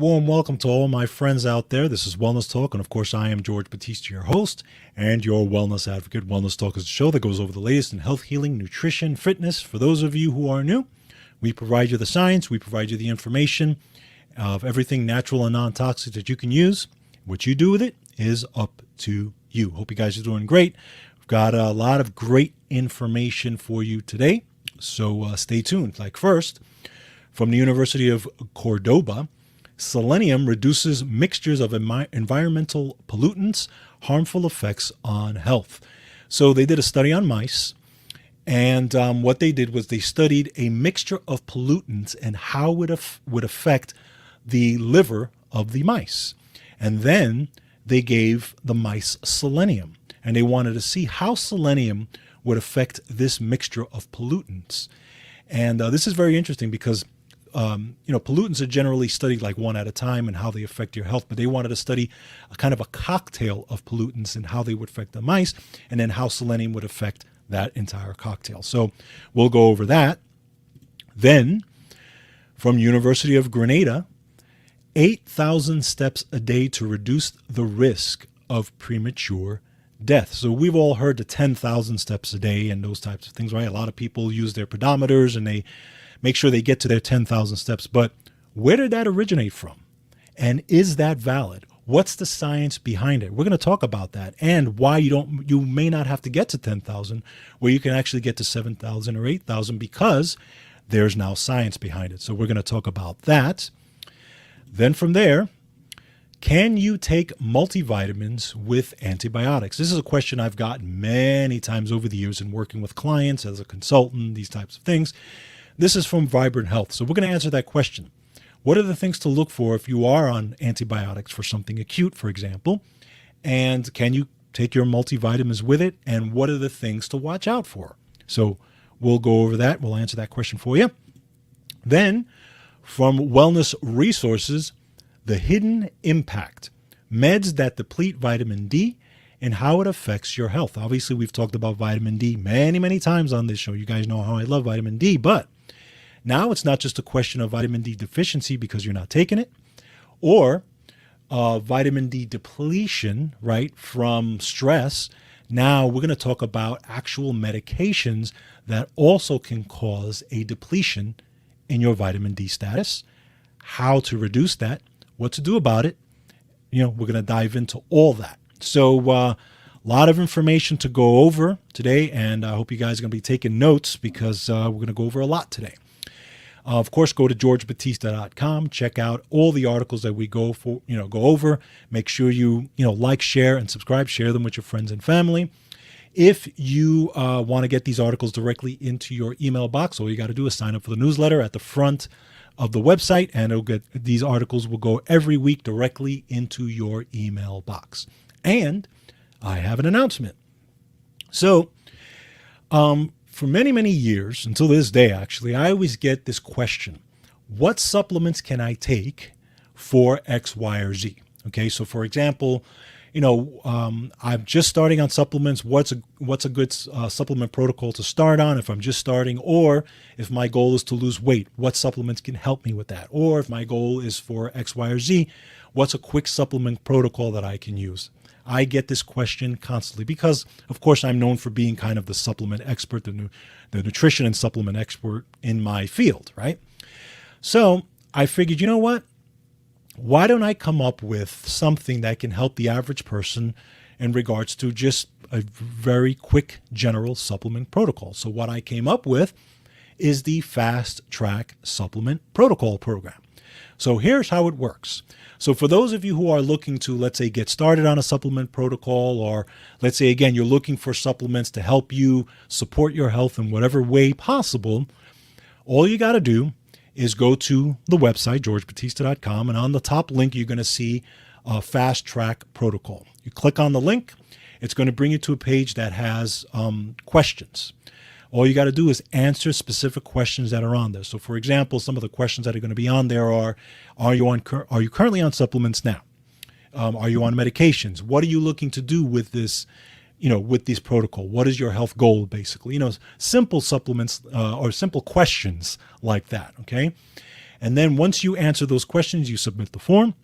warm welcome to all my friends out there. This is Wellness Talk, and of course, I am George Batista, your host and your wellness advocate. Wellness Talk is a show that goes over the latest in health, healing, nutrition, fitness. For those of you who are new, we provide you the science, we provide you the information of everything natural and non-toxic that you can use. What you do with it is up to you. Hope you guys are doing great. We've got a lot of great information for you today, so stay tuned. Like first, from the University of Cordoba, selenium reduces mixtures of environmental pollutants, harmful effects on health. So they did a study on mice, and what they did was they studied a mixture of pollutants and how it would affect the liver of the mice. And then they gave the mice selenium, and they wanted to see how selenium would affect this mixture of pollutants. And this is very interesting because pollutants are generally studied like one at a time and how they affect your health, but they wanted to study a kind of a cocktail of pollutants and how they would affect the mice, and then how selenium would affect that entire cocktail. So we'll go over that. Then, from University of Granada, 8,000 steps a day to reduce the risk of premature death. So we've all heard the 10,000 steps a day and those types of things, right? A lot of people use their pedometers and they make sure they get to their 10,000 steps. But where did that originate from? And is that valid? What's the science behind it? We're going to talk about that and why you may not have to get to 10,000, where you can actually get to 7,000 or 8,000 because there's now science behind it. So we're going to talk about that. Then from there, can you take multivitamins with antibiotics? This is a question I've gotten many times over the years in working with clients as a consultant, these types of things. This is from Vibrant Health. So we're going to answer that question. What are the things to look for if you are on antibiotics for something acute, for example? And can you take your multivitamins with it? And what are the things to watch out for? So we'll go over that. We'll answer that question for you. Then from Wellness Resources, the hidden impact, meds that deplete vitamin D and how it affects your health. Obviously, we've talked about vitamin D many, many times on this show. You guys know how I love vitamin D, but now it's not just a question of vitamin D deficiency because you're not taking it, or vitamin D depletion, right, from stress. Now we're going to talk about actual medications that also can cause a depletion in your vitamin D status, how to reduce that, what to do about it. We're going to dive into all that. So a lot of information to go over today, and I hope you guys are going to be taking notes because we're going to go over a lot today. Of course, go to georgebatista.com. Check out all the articles that we go over. Make sure you like, share, and subscribe. Share them with your friends and family. If you want to get these articles directly into your email box, all you got to do is sign up for the newsletter at the front of the website, and these articles will go every week directly into your email box. And I have an announcement. So, for many, many years, until this day, actually, I always get this question: what supplements can I take for X, Y, or Z? Okay, so for example, I'm just starting on supplements. What's a good supplement protocol to start on if I'm just starting? Or if my goal is to lose weight, what supplements can help me with that? Or if my goal is for X, Y, or Z, what's a quick supplement protocol that I can use? I get this question constantly because, of course, I'm known for being kind of the supplement expert, the nutrition and supplement expert in my field, right? So I figured, you know what? Why don't I come up with something that can help the average person in regards to just a very quick general supplement protocol? So what I came up with is the Fast Track Supplement Protocol Program. So here's how it works. So for those of you who are looking to, let's say, get started on a supplement protocol, or let's say, again, you're looking for supplements to help you support your health in whatever way possible, all you got to do is go to the website, georgebatista.com, and on the top link, you're going to see a Fast Track Protocol. You click on the link, it's going to bring you to a page that has questions. All you got to do is answer specific questions that are on there. So, for example, some of the questions that are going to be on there are you currently on supplements now? Are you on medications? What are you looking to do with this, with this protocol? What is your health goal, basically? Simple supplements or simple questions like that, okay? And then once you answer those questions, you submit the form.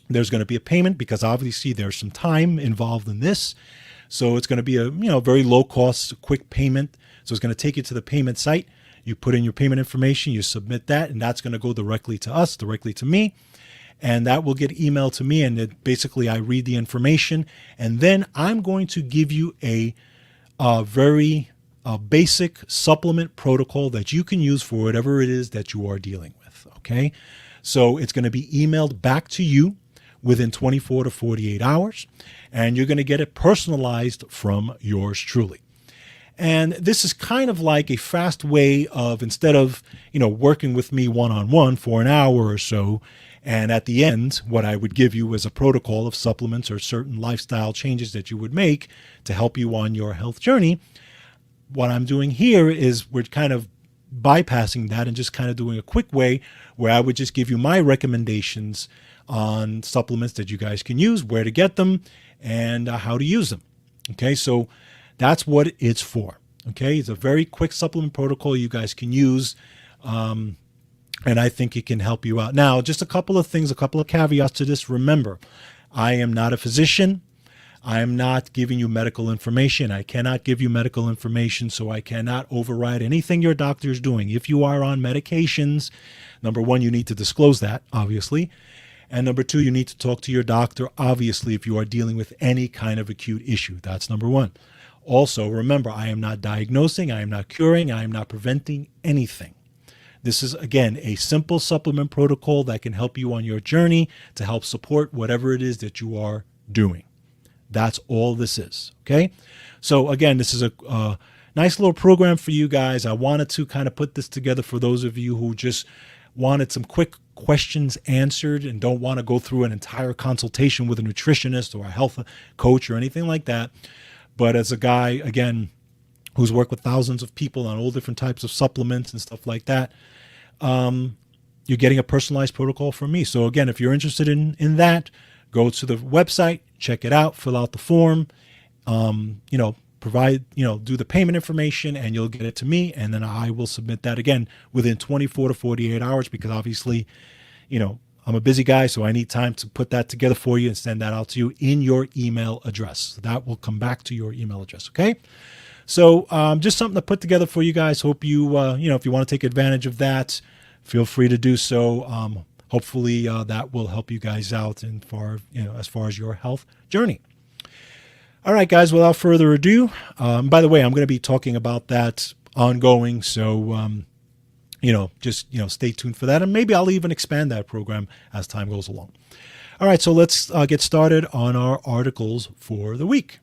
There's going to be a payment because obviously there's some time involved in this. So it's going to be a very low cost, quick payment. So it's going to take you to the payment site. You put in your payment information, you submit that, and that's going to go directly to us, directly to me. And that will get emailed to me. And basically I read the information. And then I'm going to give you a very basic supplement protocol that you can use for whatever it is that you are dealing with. Okay. So it's going to be emailed back to you within 24 to 48 hours. And you're going to get it personalized from yours truly. And this is kind of like a fast way of, instead of, working with me one-on-one for an hour or so, and at the end, what I would give you is a protocol of supplements or certain lifestyle changes that you would make to help you on your health journey. What I'm doing here is we're kind of bypassing that and just kind of doing a quick way where I would just give you my recommendations on supplements that you guys can use, where to get them, and how to use them. Okay, so that's what it's for. Okay, it's a very quick supplement protocol you guys can use. And I think it can help you out. Now, just a couple of things, a couple of caveats to this. Remember, I am not a physician. I am not giving you medical information. I cannot give you medical information, so I cannot override anything your doctor is doing. If you are on medications, number one, you need to disclose that, obviously. And number two, you need to talk to your doctor, obviously, if you are dealing with any kind of acute issue. That's number one. Also, remember, I am not diagnosing, I am not curing, I am not preventing anything. This is, again, a simple supplement protocol that can help you on your journey to help support whatever it is that you are doing. That's all this is, okay? So, again, this is a nice little program for you guys. I wanted to kind of put this together for those of you who just wanted some quick questions answered and don't want to go through an entire consultation with a nutritionist or a health coach or anything like that. But as a guy, again, who's worked with thousands of people on all different types of supplements and stuff like that, you're getting a personalized protocol from me. So again, if you're interested in that, go to the website, check it out, fill out the form, provide, do the payment information, and you'll get it to me. And then I will submit that again within 24 to 48 hours, because obviously, I'm a busy guy, so I need time to put that together for you and send that out to you in your email address. So that will come back to your email address. Okay. So just something to put together for you guys. Hope you, if you want to take advantage of that, feel free to do so. Hopefully that will help you guys out as far as your health journey. All right, guys, without further ado, by the way, I'm going to be talking about that ongoing. So, just stay tuned for that. And maybe I'll even expand that program as time goes along. All right, so let's get started on our articles for the week.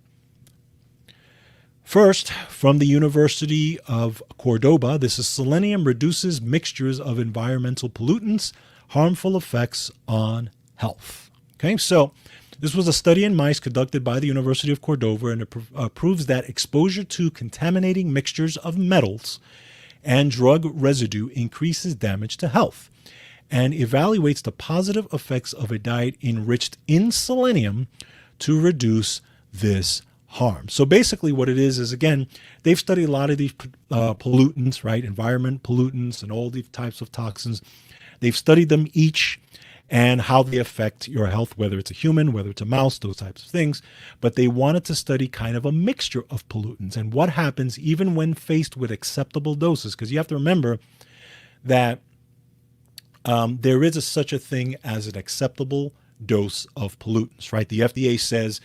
First, from the University of Cordoba, this is Selenium reduces mixtures of environmental pollutants, harmful effects on health. Okay, so this was a study in mice conducted by the University of Cordoba, and it proves that exposure to contaminating mixtures of metals and drug residue increases damage to health, and evaluates the positive effects of a diet enriched in selenium to reduce this harm. So basically what it is again, they've studied a lot of these pollutants, right? Environment pollutants and all these types of toxins. They've studied them each and how they affect your health, whether it's a human, whether it's a mouse, those types of things. But they wanted to study kind of a mixture of pollutants and what happens even when faced with acceptable doses. Because you have to remember that there is such a thing as an acceptable dose of pollutants, right? The FDA says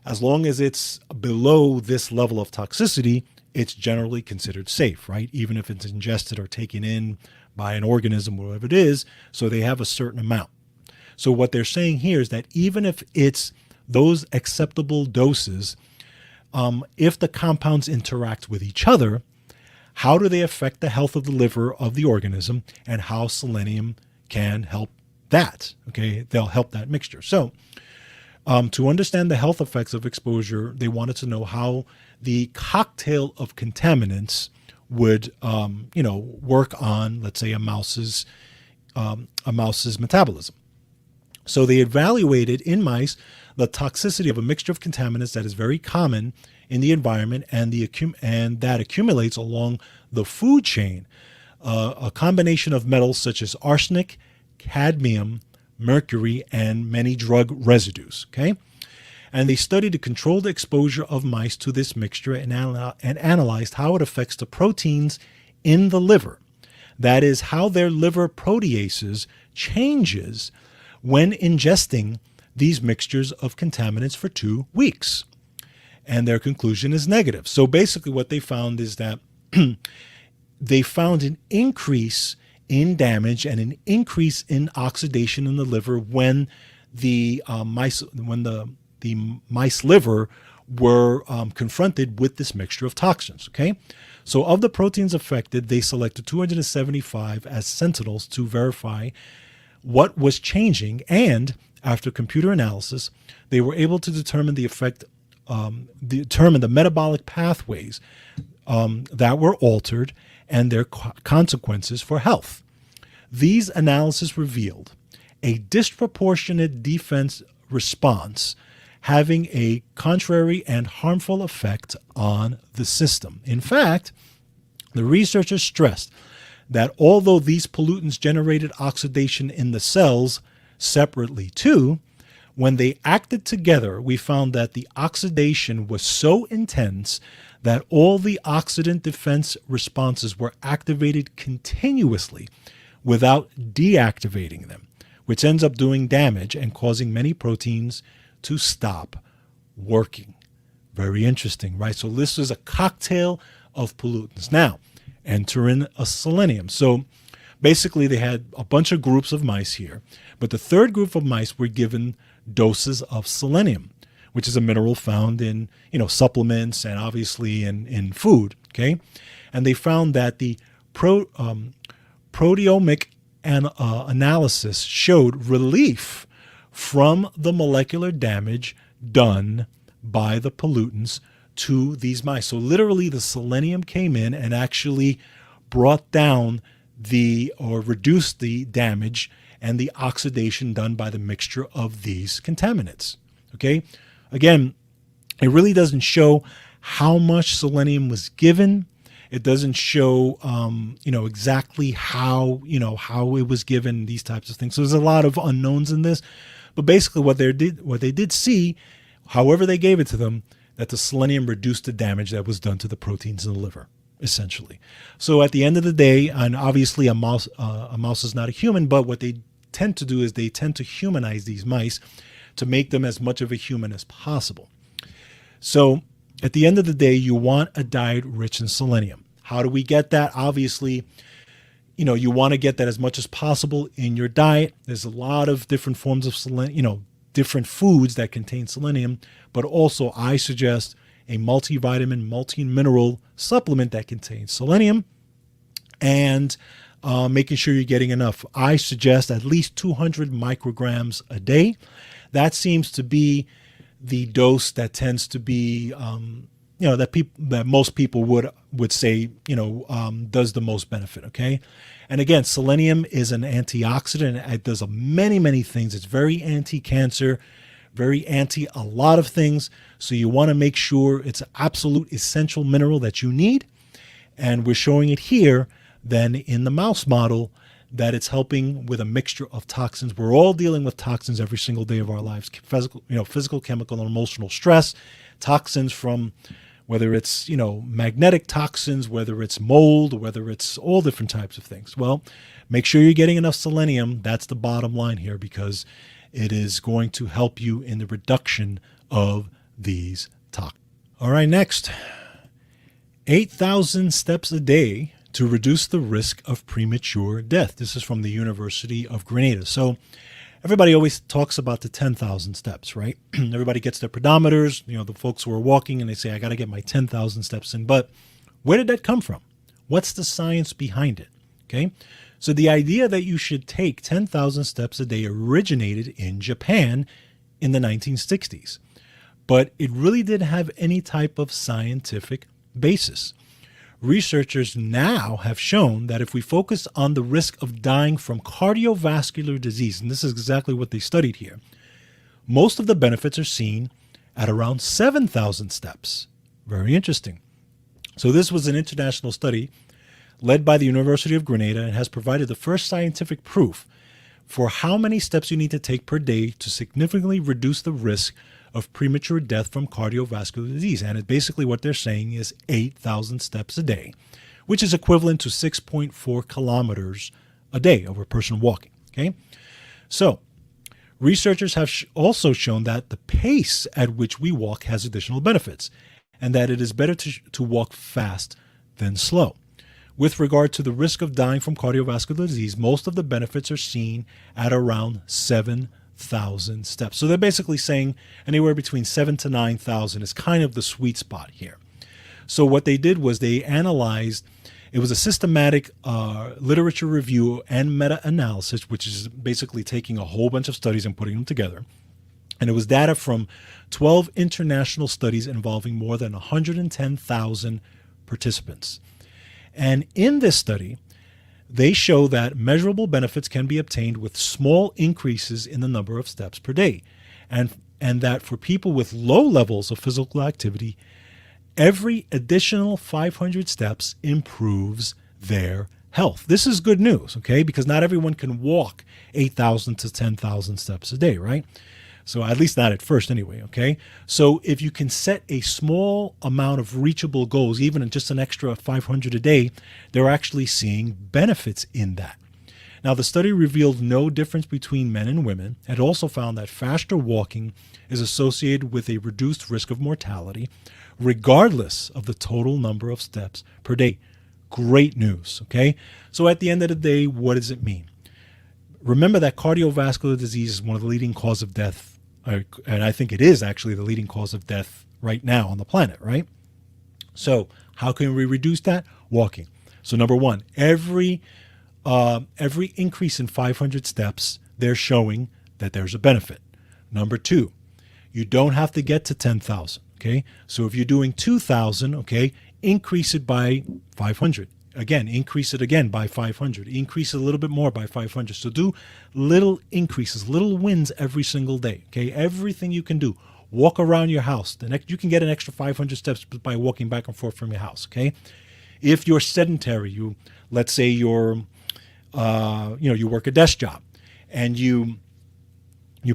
as long as it's below this level of toxicity, it's generally considered safe, right? Even if it's ingested or taken in by an organism, whatever it is. So they have a certain amount. So what they're saying here is that even if it's those acceptable doses, if the compounds interact with each other, how do they affect the health of the liver of the organism, and how selenium can help that? Okay, they'll help that mixture. So to understand the health effects of exposure, they wanted to know how the cocktail of contaminants would, work on, let's say, a mouse's metabolism. So they evaluated in mice the toxicity of a mixture of contaminants that is very common in the environment and that accumulates along the food chain a combination of metals such as arsenic, cadmium, mercury, and many drug residues. Okay, and they studied the controlled exposure of mice to this mixture and analyzed how it affects the proteins in the liver. That is, how their liver proteases changes when ingesting these mixtures of contaminants for 2 weeks. And their conclusion is negative. So basically what they found is that they found an increase in damage and an increase in oxidation in the liver when the mice liver were confronted with this mixture of toxins. Okay, so of the proteins affected, they selected 275 as sentinels to verify what was changing, and after computer analysis, they were able to determine the effect, determine the metabolic pathways that were altered and their consequences for health. These analyses revealed a disproportionate defense response having a contrary and harmful effect on the system. In fact, the researchers stressed that although these pollutants generated oxidation in the cells separately too, when they acted together, we found that the oxidation was so intense that all the oxidant defense responses were activated continuously without deactivating them, which ends up doing damage and causing many proteins to stop working. Very interesting, right? So this is a cocktail of pollutants. Now, enter in a selenium. So basically they had a bunch of groups of mice here, but the third group of mice were given doses of selenium, which is a mineral found in, supplements and obviously in food. Okay, and they found that the proteomic analysis showed relief from the molecular damage done by the pollutants to these mice. So literally the selenium came in and actually brought down or reduced the damage and the oxidation done by the mixture of these contaminants. Okay, again, it really doesn't show how much selenium was given. It doesn't show, exactly how it was given, these types of things. So there's a lot of unknowns in this. But basically what they did see, however they gave it to them, that the selenium reduced the damage that was done to the proteins in the liver, essentially. So at the end of the day, and obviously a mouse is not a human, but what they tend to do is they tend to humanize these mice to make them as much of a human as possible. So at the end of the day, you want a diet rich in selenium. How do we get that? Obviously, you want to get that as much as possible in your diet. There's a lot of different forms of selenium, different foods that contain selenium, but also I suggest a multivitamin, multi-mineral supplement that contains selenium, and making sure you're getting enough. I suggest at least 200 micrograms a day. That seems to be the dose that tends to be, that most people would say, does the most benefit. Okay, and again, selenium is an antioxidant. It does many, many things. It's very anti-cancer, very anti a lot of things. So you want to make sure it's an absolute essential mineral that you need. And we're showing it here then in the mouse model that it's helping with a mixture of toxins. We're all dealing with toxins every single day of our lives, physical, chemical, and emotional stress, toxins from whether it's, magnetic toxins, whether it's mold, whether it's all different types of things. Well, make sure you're getting enough selenium. That's the bottom line here, because it is going to help you in the reduction of these toxins. All right, next, 8,000 steps a day to reduce the risk of premature death. This is from the University of Grenada. So everybody always talks about the 10,000 steps, right? Everybody gets their pedometers, the folks who are walking, and they say, I got to get my 10,000 steps in. But where did that come from? What's the science behind it? Okay. So the idea that you should take 10,000 steps a day originated in Japan in the 1960s. But it really didn't have any type of scientific basis. Researchers now have shown that if we focus on the risk of dying from cardiovascular disease, and this is exactly what they studied here, most of the benefits are seen at around 7,000 steps. Very interesting. So this was an international study led by the University of Grenada, and has provided the first scientific proof for how many steps you need to take per day to significantly reduce the risk of premature death from cardiovascular disease. And basically what they're saying is 8,000 steps a day, which is equivalent to 6.4 kilometers a day of a person walking. Okay, so researchers have also shown that the pace at which we walk has additional benefits, and that it is better to walk fast than slow. With regard to the risk of dying from cardiovascular disease, most of the benefits are seen at around 7,000 steps. So they're basically saying anywhere between 7,000 to 9,000 is kind of the sweet spot here. So what they did was they analyzed, it was a systematic literature review and meta-analysis, which is basically taking a whole bunch of studies and putting them together. And it was data from 12 international studies involving more than 110,000 participants. And in this study, they show that measurable benefits can be obtained with small increases in the number of steps per day. And that for people with low levels of physical activity, every additional 500 steps improves their health. This is good news, okay? Because not everyone can walk 8,000 to 10,000 steps a day, right? So at least not at first anyway, okay? So if you can set a small amount of reachable goals, even just an extra 500 a day, they're actually seeing benefits in that. Now, the study revealed no difference between men and women. It also found that faster walking is associated with a reduced risk of mortality, regardless of the total number of steps per day. Great news, okay? So at the end of the day, what does it mean? Remember that cardiovascular disease is one of the leading causes of death, and I think it is actually the leading cause of death right now on the planet, right? So how can we reduce that? Walking. So number one, every increase in 500 steps, they're showing that there's a benefit. Number two, you don't have to get to 10,000, okay? So if you're doing 2,000, okay, increase it by 500. Again, increase it again by 500. Increase it a little bit more by 500. So do little increases, little wins every single day, okay? Everything you can do. Walk around your house. You can get an extra 500 steps by walking back and forth from your house, okay? If you're sedentary, let's say you work a desk job, and you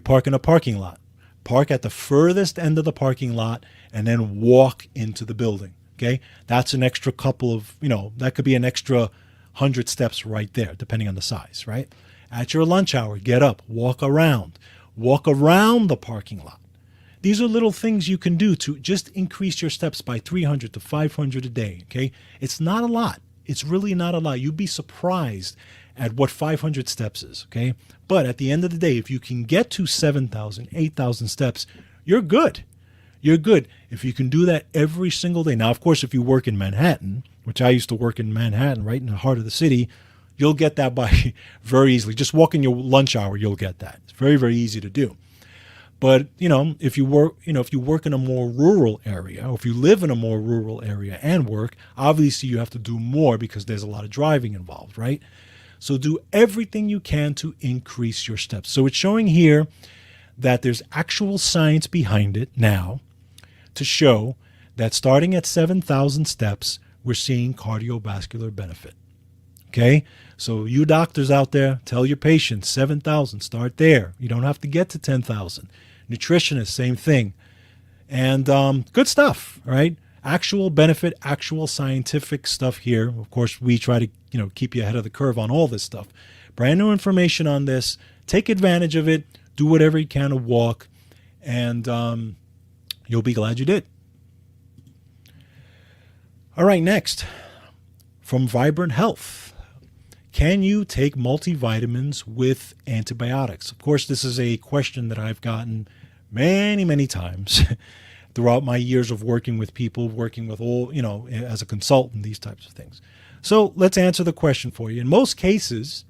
park in a parking lot. Park at the furthest end of the parking lot and then walk into the building. Okay, that's an extra couple of, that could be an extra 100 steps right there, depending on the size, right? At your lunch hour, get up, walk around the parking lot. These are little things you can do to just increase your steps by 300 to 500 a day, okay? It's not a lot. It's really not a lot. You'd be surprised at what 500 steps is, okay? But at the end of the day, if you can get to 7,000, 8,000 steps, you're good. You're good if you can do that every single day. Now, of course, if you work in Manhattan, which I used to work in Manhattan, right in the heart of the city, you'll get that by very easily. Just walk in your lunch hour, you'll get that. It's very, very easy to do. But, if you work in a more rural area, or if you live in a more rural area and work, obviously you have to do more because there's a lot of driving involved, right? So do everything you can to increase your steps. So it's showing here that there's actual science behind it now, to show that starting at 7,000 steps, we're seeing cardiovascular benefit. Okay? So you doctors out there, tell your patients 7,000, start there. You don't have to get to 10,000. Nutritionists, same thing. And good stuff, right? Actual benefit, actual scientific stuff here. Of course, we try to keep you ahead of the curve on all this stuff. Brand new information on this. Take advantage of it. Do whatever you can to walk. And you'll be glad you did. All right, next, from Vibrant Health. Can you take multivitamins with antibiotics? Of course, this is a question that I've gotten many, many times throughout my years of working with people, working with all, as a consultant, these types of things. So let's answer the question for you. In most cases,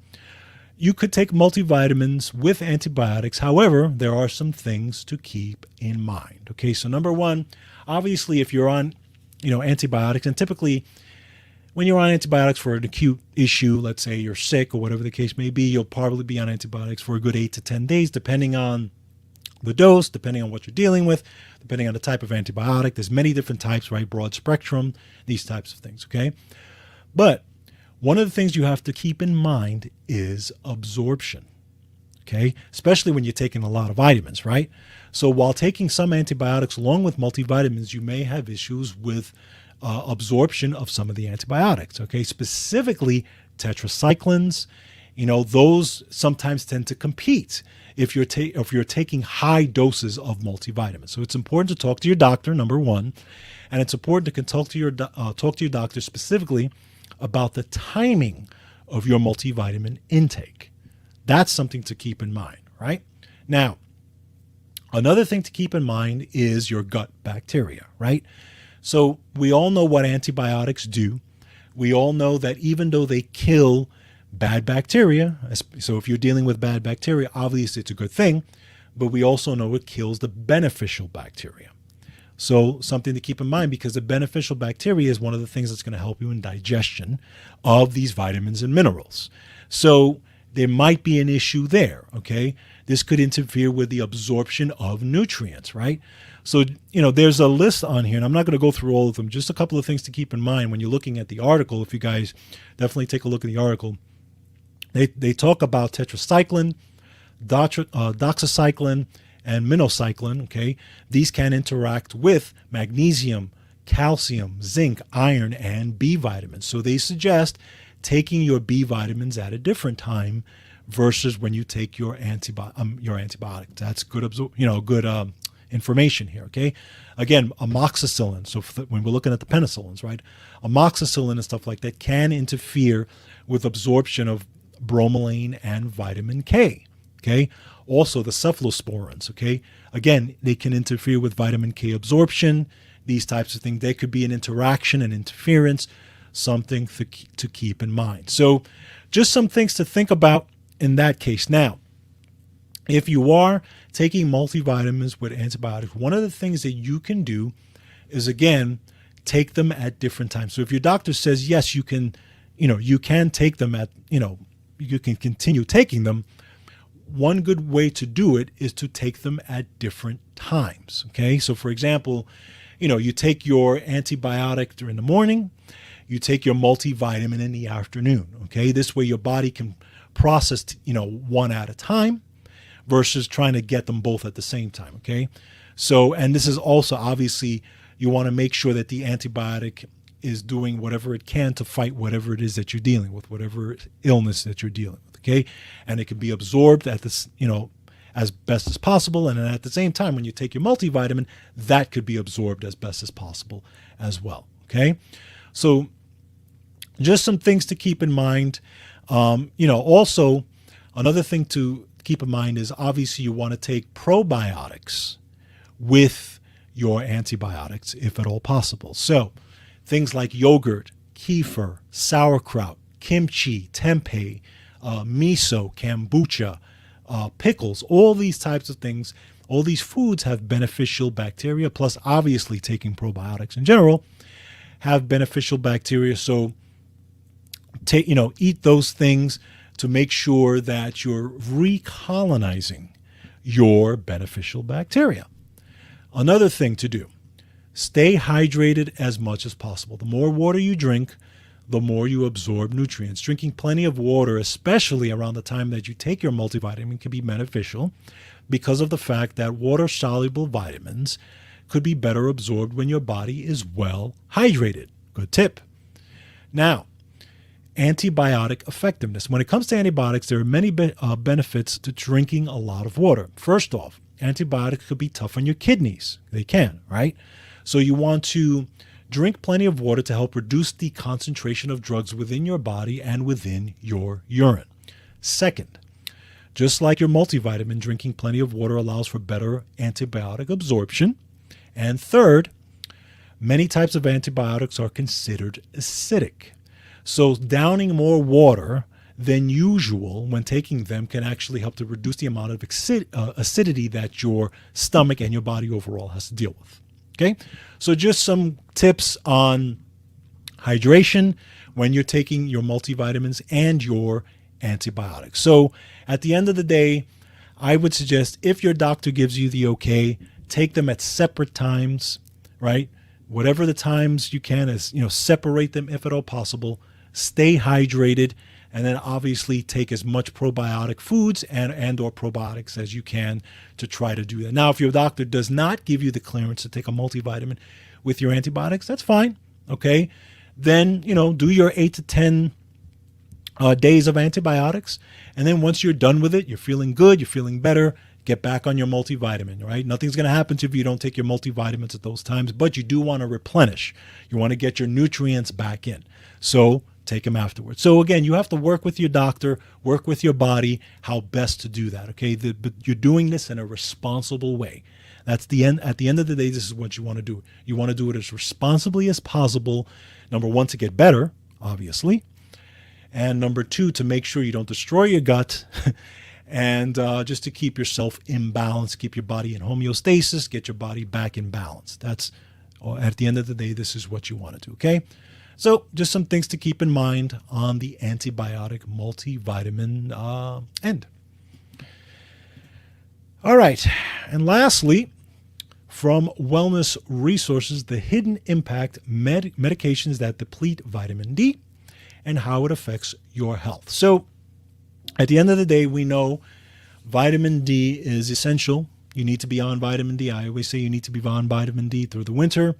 you could take multivitamins with antibiotics. However, there are some things to keep in mind. Okay, so number one, obviously, if you're on, antibiotics, and typically when you're on antibiotics for an acute issue, let's say you're sick or whatever the case may be, you'll probably be on antibiotics for a good 8 to 10 days, depending on the dose, depending on what you're dealing with, depending on the type of antibiotic. There's many different types, right? Broad spectrum, these types of things, okay? But One of the things you have to keep in mind is absorption, okay? Especially when you're taking a lot of vitamins, right? So while taking some antibiotics along with multivitamins, you may have issues with absorption of some of the antibiotics, okay? Specifically tetracyclines, those sometimes tend to compete if you're taking high doses of multivitamins. So it's important to talk to your doctor, number one, and it's important to talk to your doctor specifically about the timing of your multivitamin intake. That's something to keep in mind, right? Now, another thing to keep in mind is your gut bacteria, right? So we all know what antibiotics do. We all know that even though they kill bad bacteria, so if you're dealing with bad bacteria, obviously it's a good thing, but we also know it kills the beneficial bacteria. So something to keep in mind, because the beneficial bacteria is one of the things that's going to help you in digestion of these vitamins and minerals. So there might be an issue there, okay? This could interfere with the absorption of nutrients, right? So, there's a list on here, and I'm not going to go through all of them. Just a couple of things to keep in mind when you're looking at the article. If you guys definitely take a look at the article, they talk about tetracycline, doxycycline, and minocycline, okay? These can interact with magnesium, calcium, zinc, iron, and B vitamins. So they suggest taking your B vitamins at a different time versus when you take your antibiotic. That's good, good information here, okay? Again, amoxicillin. So when we're looking at the penicillins, right? Amoxicillin and stuff like that can interfere with absorption of bromelain and vitamin K, okay? Also the cephalosporins, okay? Again, they can interfere with vitamin K absorption, these types of things. There could be an interaction and interference, something to keep in mind. So just some things to think about in that case. Now, if you are taking multivitamins with antibiotics, one of the things that you can do is, again, take them at different times. So if your doctor says, yes, you can take them at, you can continue taking them, one good way to do it is to take them at different times, okay? So for example, you take your antibiotic during the morning, you take your multivitamin in the afternoon, okay? This way your body can process, one at a time versus trying to get them both at the same time, okay? So, and this is also obviously, you want to make sure that the antibiotic is doing whatever it can to fight whatever it is that you're dealing with, whatever illness that you're dealing with, okay? And it can be absorbed at this, as best as possible. And then at the same time, when you take your multivitamin, that could be absorbed as best as possible as well, okay? So just some things to keep in mind. Also another thing to keep in mind is obviously you want to take probiotics with your antibiotics if at all possible. So things like yogurt, kefir, sauerkraut, kimchi, tempeh, miso, kombucha, pickles, all these types of things, all these foods have beneficial bacteria, plus obviously taking probiotics in general have beneficial bacteria. So eat those things to make sure that you're recolonizing your beneficial bacteria. Another thing to do, stay hydrated as much as possible. The more water you drink, the more you absorb nutrients. Drinking plenty of water, especially around the time that you take your multivitamin, can be beneficial because of the fact that water-soluble vitamins could be better absorbed when your body is well hydrated. Good tip. Now, antibiotic effectiveness. When it comes to antibiotics, there are many benefits to drinking a lot of water. First off, antibiotics could be tough on your kidneys. They can, right? So you want to drink plenty of water to help reduce the concentration of drugs within your body and within your urine. Second, just like your multivitamin, drinking plenty of water allows for better antibiotic absorption. And third, many types of antibiotics are considered acidic. So downing more water than usual when taking them can actually help to reduce the amount of acidity that your stomach and your body overall has to deal with. Okay, so just some tips on hydration when you're taking your multivitamins and your antibiotics. So at the end of the day, I would suggest if your doctor gives you the okay, take them at separate times, right? Whatever the times you can, is separate them if at all possible. stay hydrated, and then obviously take as much probiotic foods and or probiotics as you can to try to do that. Now, if your doctor does not give you the clearance to take a multivitamin with your antibiotics, that's fine. Okay. Then, do your 8 to 10 days of antibiotics. And then once you're done with it, you're feeling good, you're feeling better, get back on your multivitamin, right? Nothing's going to happen to you if you don't take your multivitamins at those times, but you do want to replenish. You want to get your nutrients back in. So take them afterwards. So again, you have to work with your doctor, work with your body, how best to do that, okay? But you're doing this in a responsible way. That's the end. At the end of the day, this is what you want to do. You want to do it as responsibly as possible. Number one, to get better, obviously. And number two, to make sure you don't destroy your gut and just to keep yourself in balance, keep your body in homeostasis, get your body back in balance. That's, at the end of the day, this is what you want to do, okay? So just some things to keep in mind on the antibiotic multivitamin end. All right. And lastly, from Wellness Resources, the hidden impact medications that deplete vitamin D and how it affects your health. So at the end of the day, we know vitamin D is essential. You need to be on vitamin D. I always say you need to be on vitamin D through the winter.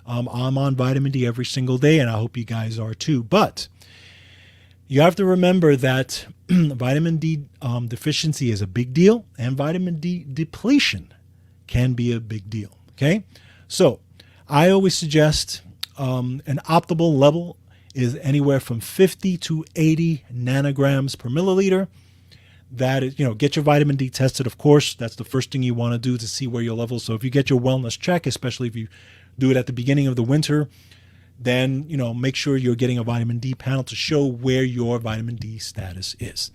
I'm on vitamin D every single day, and I hope you guys are too. But you have to remember that vitamin D deficiency is a big deal, and vitamin D depletion can be a big deal. Okay, so I always suggest an optimal level is anywhere from 50 to 80 nanograms per milliliter. That is, get your vitamin D tested. Of course, that's the first thing you want to do to see where your levels. So if you get your wellness check, especially if you do it at the beginning of the winter, then, make sure you're getting a vitamin D panel to show where your vitamin D status is.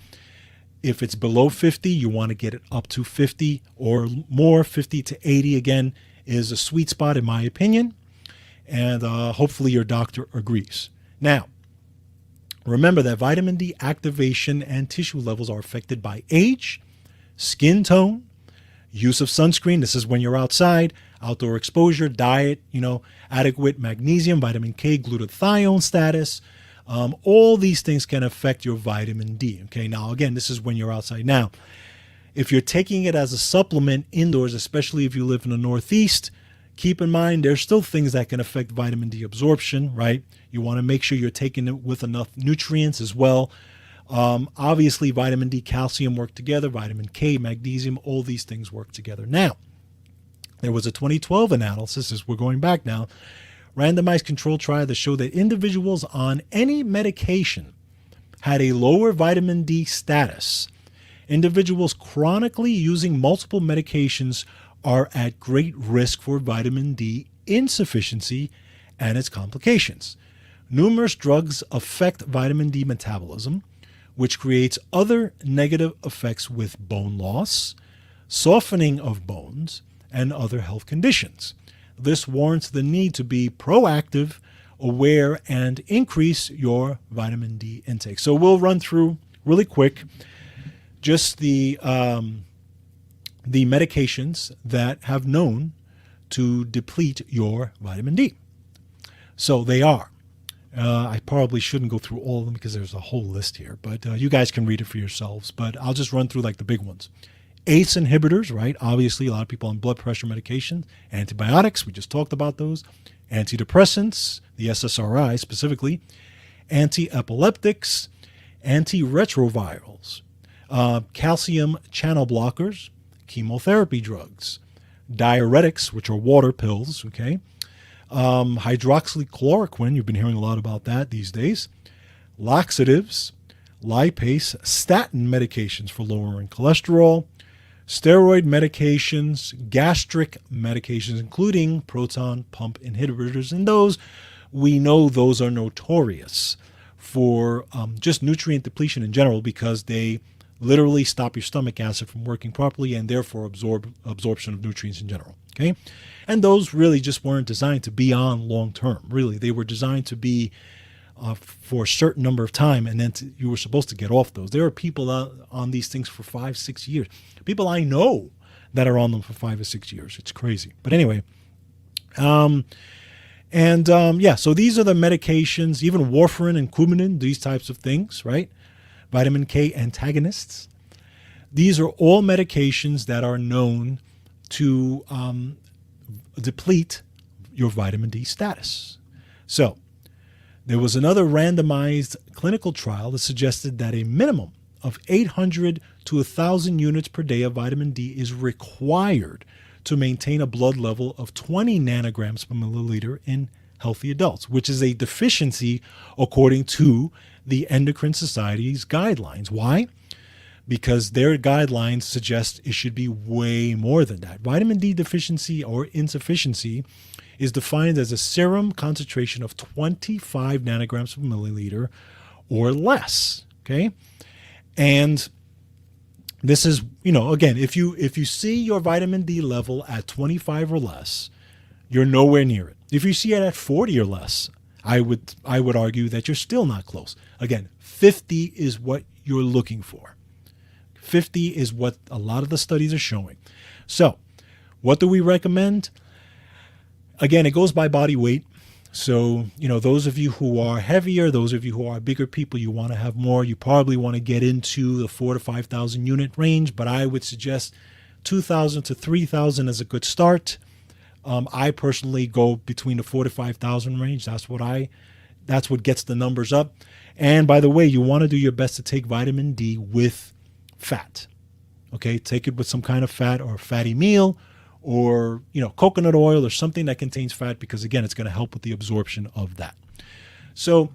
If it's below 50, you want to get it up to 50 or more. 50 to 80, again, is a sweet spot in my opinion. And hopefully your doctor agrees. Now, remember that vitamin D activation and tissue levels are affected by age, skin tone, use of sunscreen. This is when you're outside, outdoor exposure, diet, adequate magnesium, vitamin K, glutathione status. All these things can affect your vitamin D. Okay, now again, this is when you're outside. Now, if you're taking it as a supplement indoors, especially if you live in the Northeast, keep in mind there's still things that can affect vitamin D absorption, right? You want to make sure you're taking it with enough nutrients as well. Obviously, vitamin D, calcium work together, vitamin K, magnesium, all these things work together. Now, there was a 2012 analysis, as we're going back now, randomized controlled trial that showed that individuals on any medication had a lower vitamin D status. Individuals chronically using multiple medications are at great risk for vitamin D insufficiency and its complications. Numerous drugs affect vitamin D metabolism, which creates other negative effects with bone loss, softening of bones, and other health conditions. This warrants the need to be proactive, aware, and increase your vitamin D intake. So we'll run through really quick just the medications that have known to deplete your vitamin D. So they are. I probably shouldn't go through all of them because there's a whole list here, but you guys can read it for yourselves. But I'll just run through like the big ones. ACE inhibitors, right? Obviously, a lot of people on blood pressure medications. Antibiotics, we just talked about those. Antidepressants, the SSRI specifically. Anti-epileptics, antiretrovirals, calcium channel blockers, chemotherapy drugs, diuretics, which are water pills, okay? Hydroxychloroquine, you've been hearing a lot about that these days. Laxatives, lipase, statin medications for lowering cholesterol, steroid medications, gastric medications, including proton pump inhibitors. And those, we know those are notorious for just nutrient depletion in general because they literally stop your stomach acid from working properly and therefore absorption of nutrients in general. Okay. And those really just weren't designed to be on long term. Really, they were designed to be for a certain number of time, and then you were supposed to get off those. There are people on these things for 5-6 years. People I know that are on them for 5 or 6 years. It's crazy. But anyway, And so these are the medications, even warfarin and Coumadin, these types of things, right? Vitamin K antagonists. These are all medications that are known to deplete your vitamin D status. So there was another randomized clinical trial that suggested that a minimum of 800 to 1,000 units per day of vitamin D is required to maintain a blood level of 20 nanograms per milliliter in healthy adults, which is a deficiency according to the Endocrine Society's guidelines. Why? Because their guidelines suggest it should be way more than that. Vitamin D deficiency or insufficiency is defined as a serum concentration of 25 nanograms per milliliter or less, okay? And this is, again, if you see your vitamin D level at 25 or less, you're nowhere near it. If you see it at 40 or less, I would argue that you're still not close. Again, 50 is what you're looking for. 50 is what a lot of the studies are showing. So what do we recommend? Again, it goes by body weight. So, those of you who are heavier, those of you who are bigger people, you want to have more. You probably want to get into the 4,000 to 5,000 unit range, but I would suggest 2,000 to 3,000 is a good start. I personally go between the 4,000 to 5,000 range. That's what gets the numbers up. And by the way, you want to do your best to take vitamin D with fat. Okay, take it with some kind of fat or a fatty meal, or coconut oil or something that contains fat, because again, it's going to help with the absorption of that. So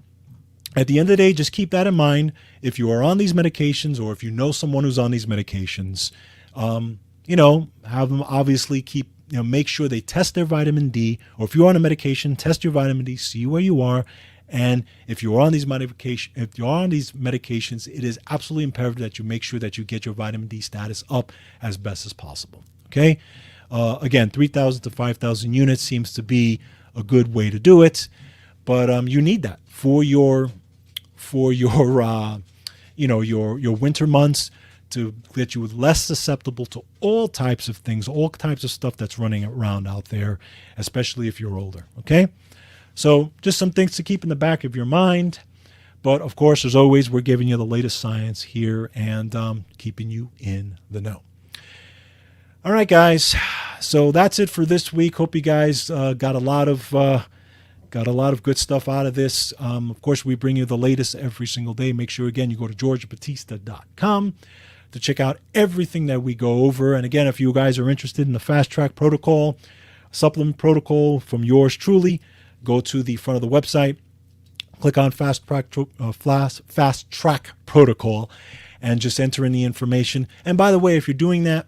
at the end of the day, just keep that in mind. If you are on these medications, or if you know someone who's on these medications, have them obviously make sure they test their vitamin D, or if you're on a medication, test your vitamin D, see where you are. And if you're on these medications, it is absolutely imperative that you make sure that you get your vitamin D status up as best as possible. Okay. Again, 3,000 to 5,000 units seems to be a good way to do it, but you need that for your winter months, to get you less susceptible to all types of things, all types of stuff that's running around out there, especially if you're older. Okay, so just some things to keep in the back of your mind. But of course, as always, we're giving you the latest science here and keeping you in the know. All right, guys. So that's it for this week. Hope you guys got a lot of good stuff out of this. Of course, we bring you the latest every single day. Make sure, again, you go to georgebatista.com to check out everything that we go over. And again, if you guys are interested in the Fast Track Protocol, supplement protocol from yours truly, go to the front of the website, click on Fast Track Protocol, and just enter in the information. And by the way, if you're doing that,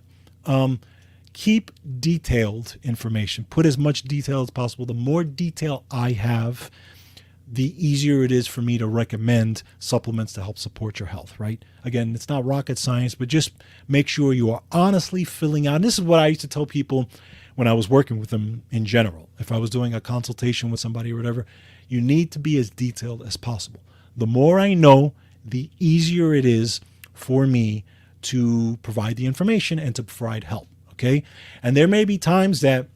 keep detailed information. Put as much detail as possible. The more detail I have, the easier it is for me to recommend supplements to help support your health, right? Again, it's not rocket science, but just make sure you are honestly filling out. And this is what I used to tell people when I was working with them in general. If I was doing a consultation with somebody or whatever, you need to be as detailed as possible. The more I know, the easier it is for me to provide the information and to provide help. Okay. And there may be times that,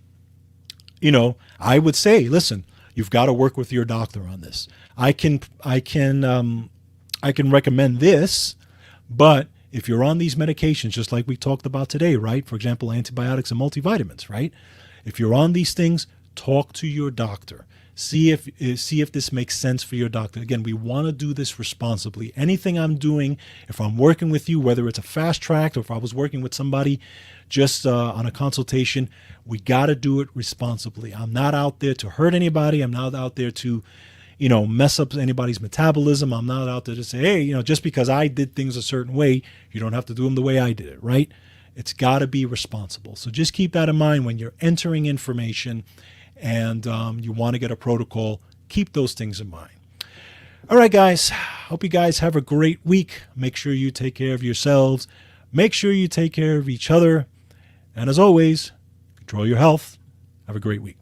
I would say, listen, you've got to work with your doctor on this. I can recommend this, but if you're on these medications, just like we talked about today, right? For example, antibiotics and multivitamins, right? If you're on these things, talk to your doctor. See if this makes sense for your doctor. Again, we want to do this responsibly. Anything I'm doing, if I'm working with you, whether it's a fast track or if I was working with somebody just on a consultation, we got to do it responsibly. I'm not out there to hurt anybody. I'm not out there to, mess up anybody's metabolism. I'm not out there to say, hey, just because I did things a certain way, you don't have to do them the way I did it, right? It's got to be responsible. So just keep that in mind when you're entering information and you want to get a protocol. Keep those things in mind. All right, guys. Hope you guys have a great week. Make sure you take care of yourselves. Make sure you take care of each other. And as always, control your health. Have a great week.